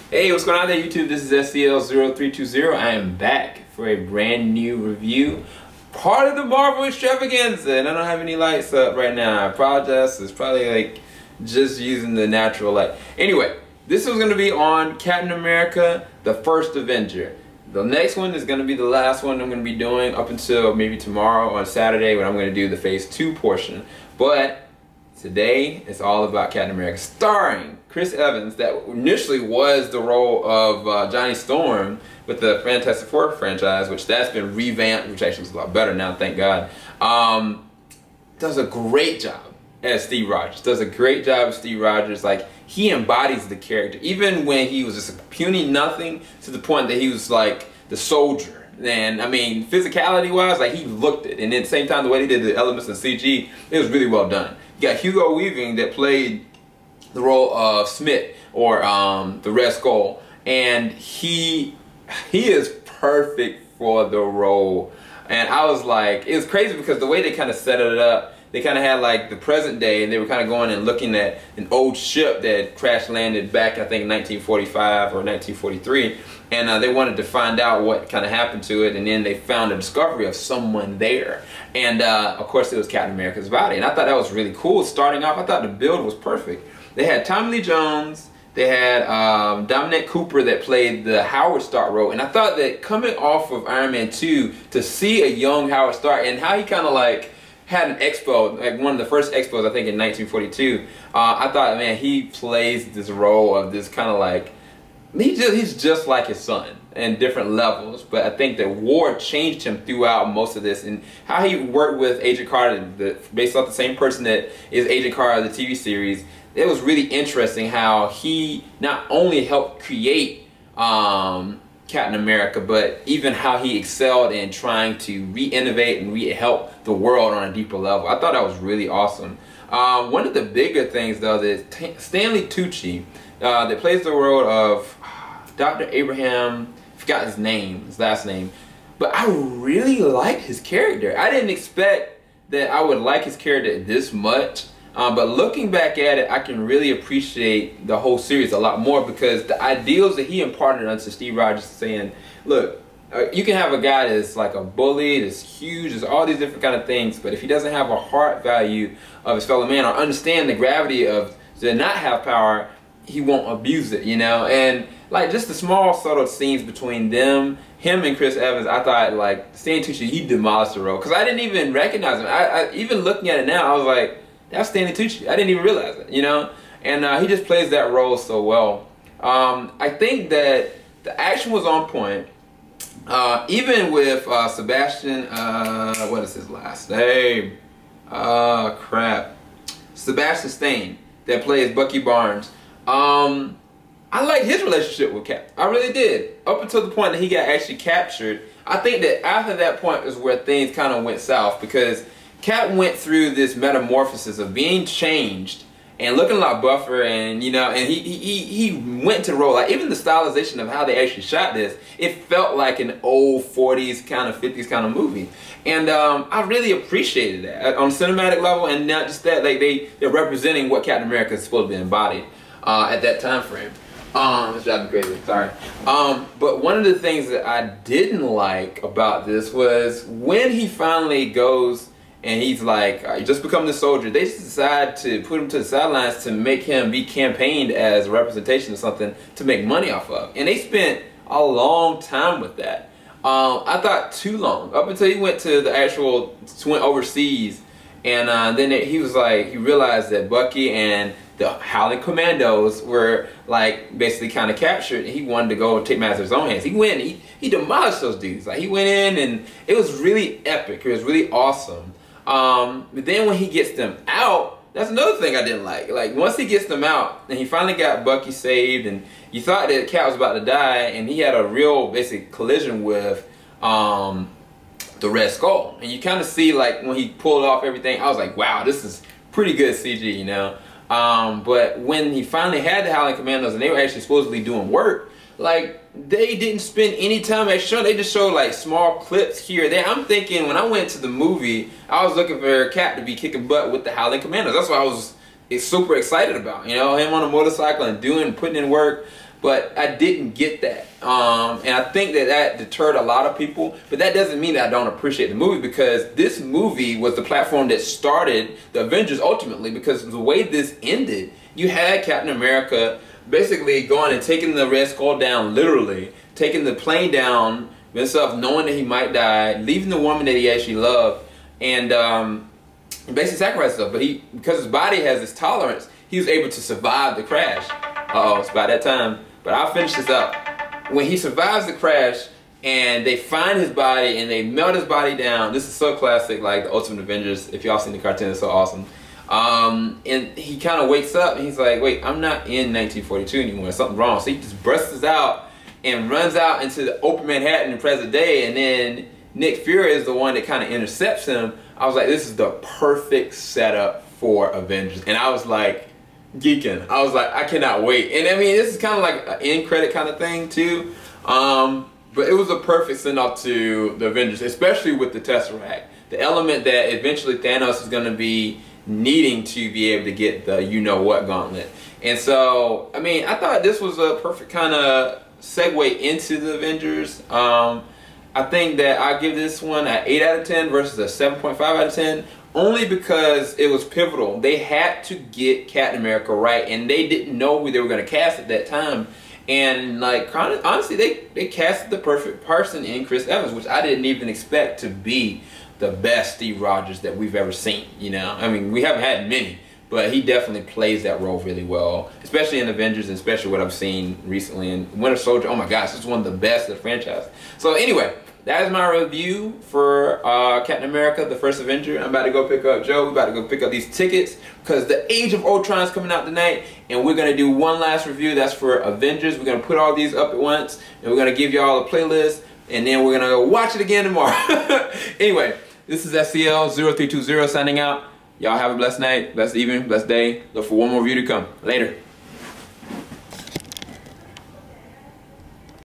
Hey, what's going on there, YouTube? This is SCL0320. I am back for a brand new review. Part of the Marvel extravaganza, and I don't have any lights up right now. I apologize. It's probably like just using the natural light. Anyway, this is going to be on Captain America, the first Avenger. The next one is going to be the last one I'm going to be doing up until maybe tomorrow on Saturday when I'm going to do the Phase 2 portion. But today it's all about Captain America, starring Chris Evans, that initially was the role of Johnny Storm with the Fantastic Four franchise, which that's been revamped, which actually is a lot better now, thank God. Does a great job as Steve Rogers. Does a great job as Steve Rogers. Like, he embodies the character, even when he was just a puny nothing to the point that he was like the soldier. And I mean, physicality wise, like, he looked it, and at the same time, the way they did the elements in CG, it was really well done. You got Hugo Weaving that played the role of Smith, or the Red Skull, and he is perfect for the role. And I was like, it was crazy because the way they kind of set it up, they kind of had like the present day, and they were kind of going and looking at an old ship that crash landed back, I think, in 1945 or 1943, and they wanted to find out what kind of happened to it, and then they found a discovery of someone there, and of course it was Captain America's body. And I thought that was really cool. Starting off, I thought the build was perfect. They had Tommy Lee Jones, they had Dominic Cooper that played the Howard Stark role, and I thought that coming off of Iron Man 2 to see a young Howard Stark and how he kind of like had an expo, like one of the first expos, I think, in 1942. I thought, man, he plays this role of this kind of like, he's just like his son in different levels. But I think that war changed him throughout most of this, and how he worked with Agent Carter, based off the same person that is Agent Carter, the TV series. It was really interesting how he not only helped create Captain America, but even how he excelled in trying to re-innovate and help the world on a deeper level. I thought that was really awesome. One of the bigger things, though, that Stanley Tucci, that plays the role of Dr. Abraham, I forgot his last name, but I really liked his character. I didn't expect that I would like his character this much. But looking back at it, I can really appreciate the whole series a lot more, because the ideals that he imparted onto Steve Rogers, saying, look, you can have a guy that's like a bully, that's huge, there's all these different kind of things, but if he doesn't have a heart value of his fellow man, or understand the gravity of to not have power, he won't abuse it, you know? And like, just the small subtle scenes between him and Chris Evans, I thought, like, Stanley Tucci, he demolished the role, because I didn't even recognize him. I even looking at it now, I was like, that's Stanley Tucci. I didn't even realize it, you know? And he just plays that role so well. I think that the action was on point. Even with Sebastian, what is his last name? Sebastian Stan, that plays Bucky Barnes. I liked his relationship with Cap. I really did. Up until the point that he got actually captured. I think that after that point is where things kind of went south, because Cap went through this metamorphosis of being changed and looking a lot buffer, and you know, and he went to the role. Like, even the stylization of how they actually shot this, it felt like an old 40s kind of 50s kind of movie, and I really appreciated that on a cinematic level, and not just that, like they're representing what Captain America is supposed to be embodied at that time frame. It's driving me crazy, sorry. But one of the things that I didn't like about this was when he finally goes and he's like, just become the soldier. They just decide to put him to the sidelines to make him be campaigned as a representation of something to make money off of. And they spent a long time with that. I thought too long, up until he went to the actual, went overseas. And then he was like, he realized that Bucky and the Howling Commandos were like basically kind of captured, and he wanted to go and take matters in his own hands. He went, he demolished those dudes. Like, he went in, and it was really epic. It was really awesome. But then when he gets them out, that's another thing I didn't like. Like, once he gets them out, and he finally got Bucky saved, and you thought that Cap was about to die, and he had a real basic collision with the Red Skull. And you kind of see, like, when he pulled off everything, I was like, wow, this is pretty good CG, you know? But when he finally had the Howling Commandos and they were actually supposedly doing work, like, they didn't spend any time actually showing. They just showed like small clips here or there. I'm thinking, when I went to the movie, I was looking for Cap to be kicking butt with the Howling Commandos. That's what I was super excited about. You know, him on a motorcycle and putting in work. But I didn't get that, and I think that deterred a lot of people. But that doesn't mean that I don't appreciate the movie, because this movie was the platform that started the Avengers ultimately. Because the way this ended, you had Captain America basically going and taking the Red Skull down, literally taking the plane down himself, knowing that he might die, leaving the woman that he actually loved, and basically sacrificed himself. But because his body has this tolerance, he was able to survive the crash. Uh-oh, it's about that time. But I'll finish this up. When he survives the crash and they find his body and they melt his body down, this is so classic, like the Ultimate Avengers. If y'all seen the cartoon, it's so awesome. And he kind of wakes up and he's like, wait, I'm not in 1942 anymore. Something's wrong. So he just bursts out and runs out into the open Manhattan in present day. And then Nick Fury is the one that kind of intercepts him. I was like, this is the perfect setup for Avengers. And I was like, geeking. I was like, I cannot wait. And I mean, this is kind of like an end credit kind of thing too. But it was a perfect send off to the Avengers, especially with the Tesseract. The element that eventually Thanos is going to be needing to be able to get the you-know-what gauntlet. And so, I mean, I thought this was a perfect kind of segue into the Avengers. I think that I give this one an 8 out of 10 versus a 7.5 out of 10. Only because it was pivotal. They had to get Captain America right, and they didn't know who they were going to cast at that time. And like, honestly, they casted the perfect person in Chris Evans, which I didn't even expect to be the best Steve Rogers that we've ever seen. You know, I mean, we haven't had many, but he definitely plays that role really well, especially in Avengers, and especially what I've seen recently in Winter Soldier. Oh my gosh, this is one of the best of the franchise. So anyway, that is my review for Captain America, the first Avenger. I'm about to go pick up Joe. We're about to go pick up these tickets because the Age of Ultron is coming out tonight. And we're going to do one last review. That's for Avengers. We're going to put all these up at once. And we're going to give y'all a playlist. And then we're going to go watch it again tomorrow. Anyway, this is SCL0320 signing out. Y'all have a blessed night, blessed evening, blessed day. Look for one more review to come. Later.